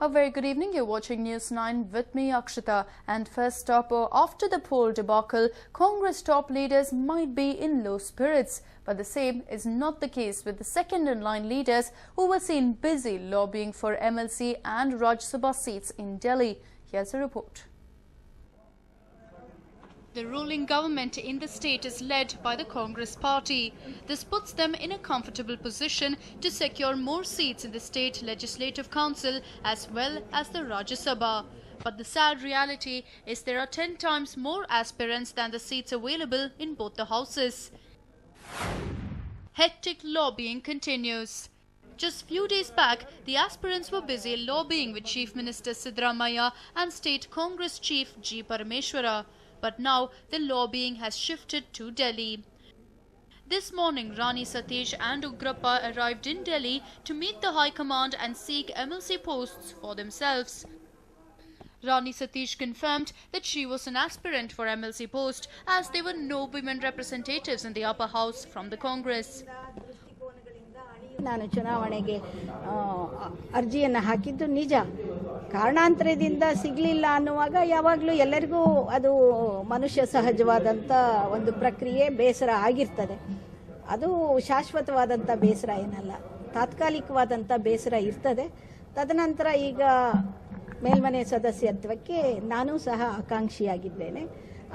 A very good evening. You're watching News 9 with me, Akshita. And first up, after the poll debacle, Congress top leaders might be in low spirits. But the same is not the case with the second-in-line leaders who were seen busy lobbying for MLC and Rajya Sabha seats in Delhi. Here's a report. The ruling government in the state is led by the Congress party. This puts them in a comfortable position to secure more seats in the state legislative council as well as the Rajya Sabha. But the sad reality is there are 10 times more aspirants than the seats available in both the houses. Hectic lobbying continues. Just few days back, the aspirants were busy lobbying with Chief Minister Siddaramaiah and State Congress Chief G. Parameswara. But now the lobbying has shifted to Delhi. This morning, Rani Satish and Ugrappa arrived in Delhi to meet the High Command and seek MLC posts for themselves. Rani Satish confirmed that she was an aspirant for MLC post as there were no women representatives in the upper house from the Congress. ನಾನು ಚುನಾವಣೆಗೆ ಅರ್ಜಿಯನ್ನು ಹಾಕಿದ್ದು ನಿಜ. ಕಾರಣಾಂತರದಿಂದ ಸಿಗಲಿಲ್ಲ ಅನ್ನುವಾಗ ಯಾವಾಗಲೂ ಎಲ್ಲರಿಗೂ ಅದು ಮನುಷ್ಯ ಸಹಜವಾದಂಥ ಒಂದು ಪ್ರಕ್ರಿಯೆ, ಬೇಸರ ಆಗಿರ್ತದೆ. ಅದು ಶಾಶ್ವತವಾದಂಥ ಬೇಸರ ಏನಲ್ಲ, ತಾತ್ಕಾಲಿಕವಾದಂಥ ಬೇಸರ ಇರ್ತದೆ. ತದನಂತರ ಈಗ ಮೇಲ್ಮನೆ ಸದಸ್ಯತ್ವಕ್ಕೆ ನಾನು ಸಹ ಆಕಾಂಕ್ಷಿಯಾಗಿದ್ದೇನೆ.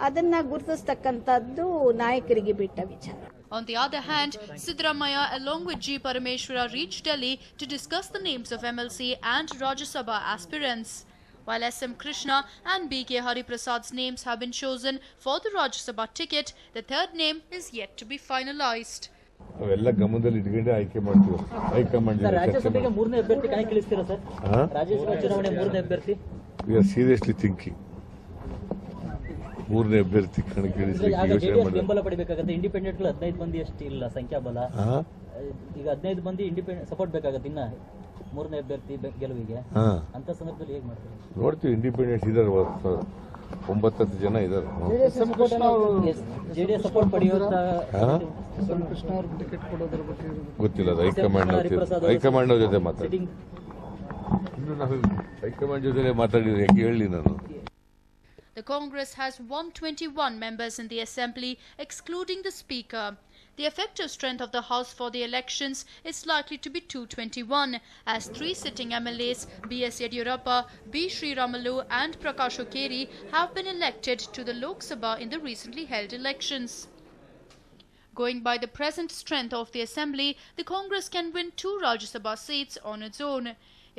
ಅದನ್ನು ಗುರುತಿಸ್ತಕ್ಕಂಥದ್ದು ನಾಯಕರಿಗೆ ಬಿಟ್ಟ ವಿಚಾರ. On the other hand, Siddaramaiah along with G. Parameswara reached Delhi to discuss the names of MLC and Rajya Sabha aspirants. While S.M. Krishna and B.K. Hariprasad's names have been chosen for the Rajya Sabha ticket, the third name is yet to be finalized. ಅವೆಲ್ಲ ಗಮನದಲ್ಲಿ ಇಟ್ಕೊಂಡು ಆಯ್ಕೆ ಮಾಡ್ತೀವಿ. High command ರಾಜ್ಯಸಭೆಗೆ ಮೂರನೇ ಅಭ್ಯರ್ಥಿ ಕಣಕ್ಕಿಳಿಸ್ತೀರಾ sir? Rajya Sabha ಚುನಾವಣೆ ಮೂರನೇ ಅಭ್ಯರ್ಥಿ? We are seriously thinking. ಮೂರನೇ ಅಭ್ಯರ್ಥಿ ಕಣಕ್ಕಿಳಿಸಲಿಕ್ಕೆ ಯೋಚನೆ ಮಾಡಿ ಬೆಂಬಲ ಪಡಿಬೇಕಾಗುತ್ತೆ. ಇಂಡಿಪೆಂಡೆಂಟ್ಗಳು 15 ಮಂದಿ ಅಷ್ಟು ಇಲ್ಲ ಸಂಖ್ಯಾಬಲ. ಈಗ 15 ಮಂದಿ ಇಂಡಿಪೆಂಡೆಂಟ್ ಸಪೋರ್ಟ್ ಬೇಕಾಗುತ್ತೆ ಇನ್ನ ಮೂರನೇ ಅಭ್ಯರ್ಥಿ ಗೆಲುವಿಗೆ. ಅಂತ ಸಂದರ್ಭದಲ್ಲಿ ಹೇಗೆ ಮಾಡ್ತಾರೆ? ನೋಡ್ತೀವಿ. ಇಂಡಿಪೆಂಡೆಂಟ್ಸ್ ಇದ್ದಾರೆ, 9-10 ಜನ ಇದ್ದಾರೆ. ಜೆಡಿಎಸ್ ಸಪೋರ್ಟ್ ಪಡೆಯುವಂತ ಗೊತ್ತಿಲ್ಲ. ಹೈಕಮಾಂಡ್ ಜೊತೆ ಮಾತಾಡಿ. ಇನ್ನು ನಾವು ಹೈಕಮಾಂಡ್ ಜೊತೆ ಮಾತಾಡಿದ್ರೆ ಹೆಂಗೆ ಹೇಳಿ ನಾನು. The Congress has 121 members in the Assembly, excluding the Speaker. The effective strength of the House for the elections is likely to be 221, as 3 sitting MLAs, B.S. Yediyurappa, B. Sriramalu and Prakash Hukkeri have been elected to the Lok Sabha in the recently held elections. Going by the present strength of the Assembly, the Congress can win 2 Rajya Sabha seats on its own.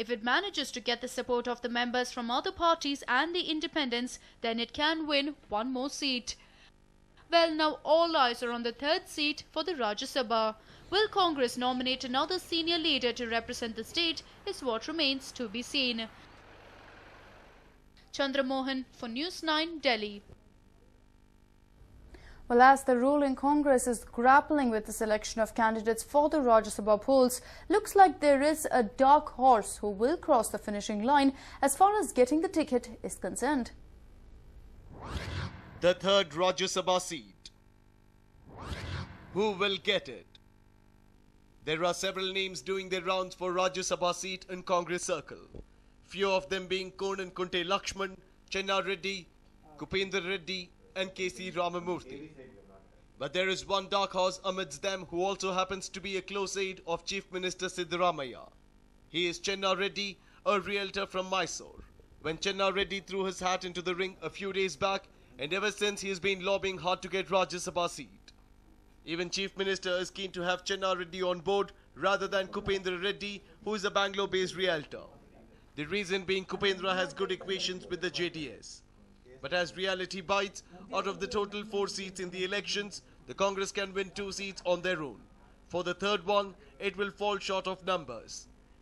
If it manages to get the support of the members from other parties and the independents, then it can win 1 more seat. Well, now all eyes are on the 3rd seat for the Rajya Sabha. Will Congress nominate another senior leader to represent the state is what remains to be seen. Chandra Mohan for News 9, Delhi. Well, as the ruling Congress is grappling with the selection of candidates for the Rajya Sabha polls, looks like there is a dark horse who will cross the finishing line as far as getting the ticket is concerned. The 3rd Rajya Sabha seat. Who will get it? There are several names doing their rounds for Rajya Sabha seat in Congress circle. Few of them being Konan Kunte Lakshman, Chenna Reddy, Kupendra Reddy and K.C. Ramamurthy. But there is one dark horse amidst them who also happens to be a close aide of Chief Minister Siddaramaiah. He is Chenna Reddy, a realtor from Mysore. When Chenna Reddy threw his hat into the ring a few days back, and ever since he has been lobbying hard to get Rajya Sabha seat. Even Chief Minister is keen to have Chenna Reddy on board rather than Kupendra Reddy, who is a Bangalore-based realtor. The reason being Kupendra has good equations with the JDS. But as reality bites, out of the total 4 seats in the elections, the Congress can win 2 seats on their own. For the 3rd one, it will fall short of numbers.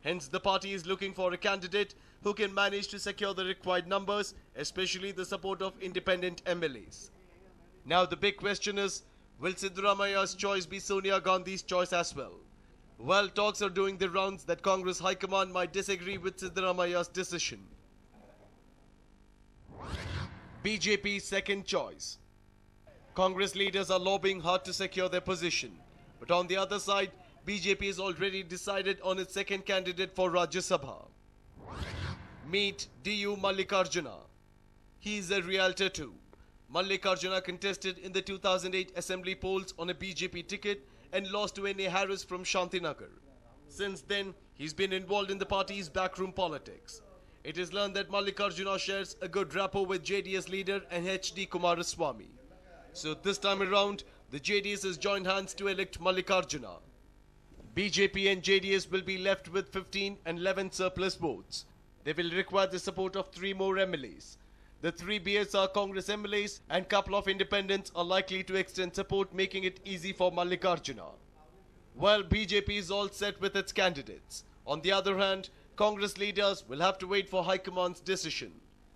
Hence, the party is looking for a candidate who can manage to secure the required numbers, especially the support of independent MLAs. Now, the big question is, will Siddaramaiah's choice be Sonia Gandhi's choice as well? Well, talks are doing the rounds that Congress High Command might disagree with Siddaramaiah's decision. BJP's second choice. Congress leaders are lobbying hard to secure their position. But on the other side, BJP has already decided on its second candidate for Rajya Sabha. Meet D.U. Mallikarjuna. He is a realtor too. Mallikarjuna contested in the 2008 assembly polls on a BJP ticket and lost to N.A. Harris from Shantinagar. Since then, he's been involved in the party's backroom politics. It is learned that Mallikarjuna shares a good rapport with JDS leader and H.D. Kumaraswamy. So this time around, the JDS has joined hands to elect Mallikarjuna. BJP and JDS will be left with 15 and 11 surplus votes. They will require the support of 3 more MLAs. The 3 BSR Congress MLAs and couple of independents are likely to extend support, making it easy for Mallikarjuna. While BJP is all set with its candidates, on the other hand, Congress leaders will have to wait for High Command's decision.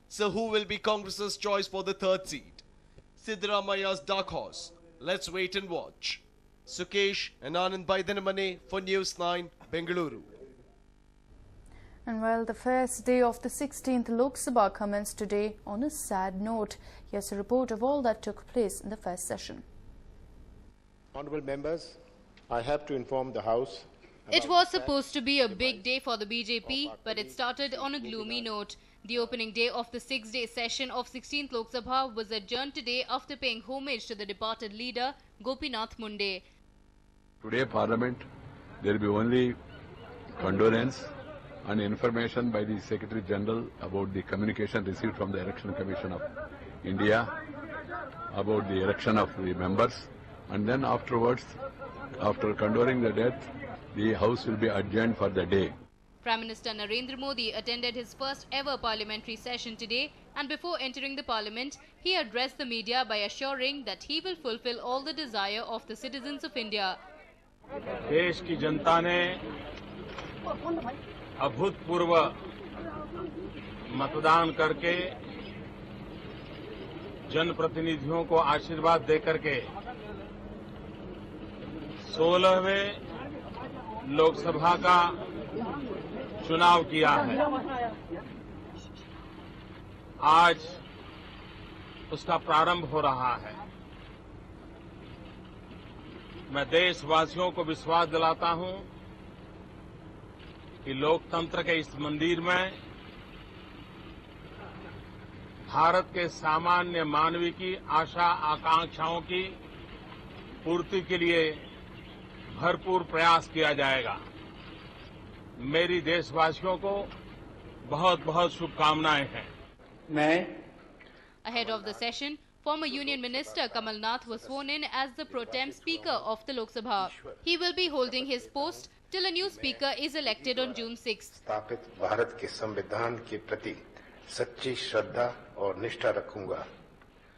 So who will be Congress's choice for the 3rd seat? Siddaramaia's dark horse. Let's wait and watch. Sukesh and Anand Baidanamane for News 9, Bengaluru. And well, the first day of the 16th Lok Sabha commenced today on a sad note. Here's a report of all that took place in the first session. Honourable members, I have to inform the House. It was supposed to be a big day for the BJP, but it started on a gloomy note. The opening day of the 6-day session of 16th Lok Sabha was adjourned today after paying homage to the departed leader, Gopinath Munde. Today, Parliament, there will be only condolence and information by the Secretary General about the communication received from the Election Commission of India about the election of the members, and then afterwards, after condoling the death, the House will be adjourned for the day. Prime Minister Narendra Modi attended his first ever parliamentary session today, and before entering the parliament, he addressed the media by assuring that he will fulfill all the desire of the citizens of India. देश की जनता ने अभूतपूर्व मतदान करके जनप्रतिनिधियों को आशीर्वाद देकर के 16वें लोकसभा का चुनाव किया है। आज उसका प्रारंभ हो रहा है। मैं देशवासियों को विश्वास दिलाता हूं कि लोकतंत्र के इस मंदिर में भारत के सामान्य मानव की आशा आकांक्षाओं की पूर्ति के लिए भरपूर प्रयास किया जाएगा। मेरी देशवासियों को बहुत बहुत शुभकामनाएं हैं। Ahead of the session, former Union Minister Kamal Nath was sworn in as the pro tem Speaker of the Lok Sabha. He will be holding his post till a new Speaker is elected on June 6th. स्थापित भारत के संविधान के प्रति सच्ची श्रद्धा और निष्ठा रखूंगा।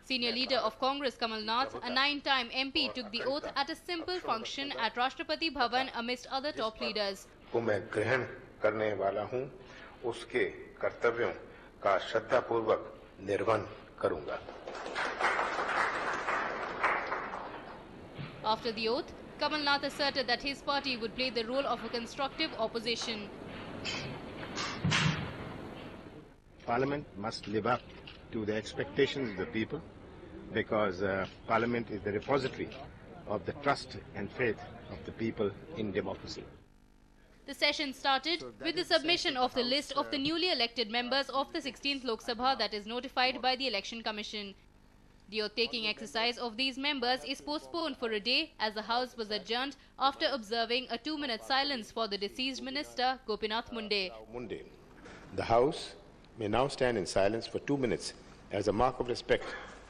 Senior leader of Congress Kamal Nath, a 9-time MP, took the oath at a simple function at Rashtrapati Bhavan amidst other top leaders. को मैं ग्रहण करने वाला हूं, उसके कर्तव्यों का श्रद्धापूर्वक निर्वहन करूंगा। After the oath, Kamal Nath asserted that his party would play the role of a constructive opposition. Parliament must live up to the expectations of the people, because Parliament is the repository of the trust and faith of the people in democracy. The session started with the submission of the list of the newly elected members of the 16th Lok Sabha that is notified by the Election Commission. The oath-taking exercise of these members is postponed for a day as the House was adjourned after observing a 2-minute silence for the deceased minister Gopinath Munde. The House may now stand in silence for 2 minutes as a mark of respect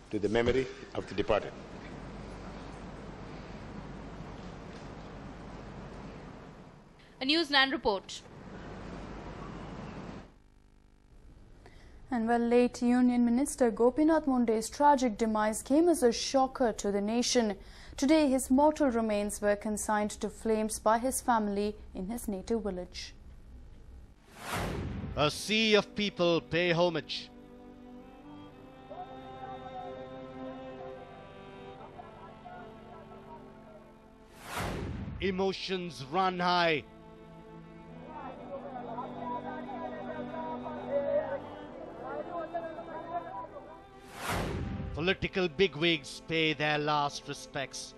to the memory of the departed. A News 9 report. And well, late Union Minister Gopinath Munde's tragic demise came as a shocker to the nation. Today, his mortal remains were consigned to flames by his family in his native village. A sea of people pay homage. Emotions run high. Political bigwigs pay their last respects.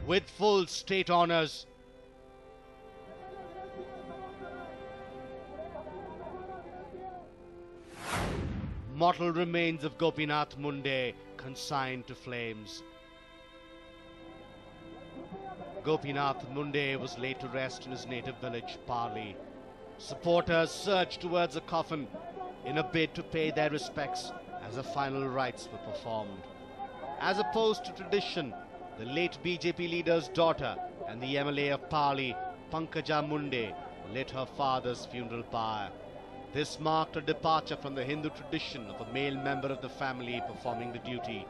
with full state honors. Mortal remains of Gopinath Munde consigned to flames. Gopinath Munde was laid to rest in his native village, Pali. Supporters surged towards the coffin in a bid to pay their respects as the final rites were performed. As opposed to tradition, the late BJP leader's daughter and the MLA of Pali, Pankaja Munde, lit her father's funeral pyre. This marked a departure from the Hindu tradition of a male member of the family performing the duty.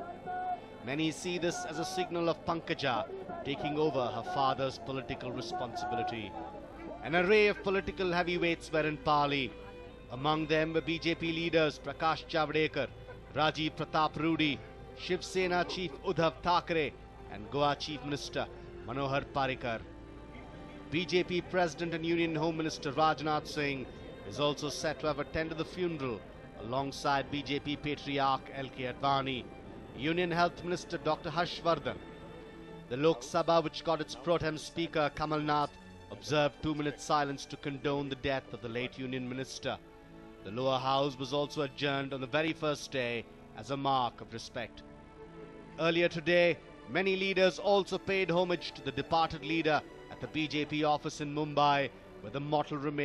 Many see this as a signal of Pankaja taking over her father's political responsibility. An array of political heavyweights were in Pali. Among them were BJP leaders Prakash Javadekar, Rajiv Pratap Rudy, Shiv Sena Chief Uddhav Thackeray and Goa Chief Minister Manohar Parrikar. BJP President and Union Home Minister Rajnath Singh is also set to have attended the funeral alongside BJP Patriarch L.K. Advani, Union Health Minister Dr. Harshvardhan. The Lok Sabha, which got its pro tem Speaker Kamal Nath, observed 2-minute silence to condone the death of the late Union Minister. The lower house was also adjourned on the very first day as a mark of respect. Earlier today, many leaders also paid homage to the departed leader at the BJP office in Mumbai, where the mortal remains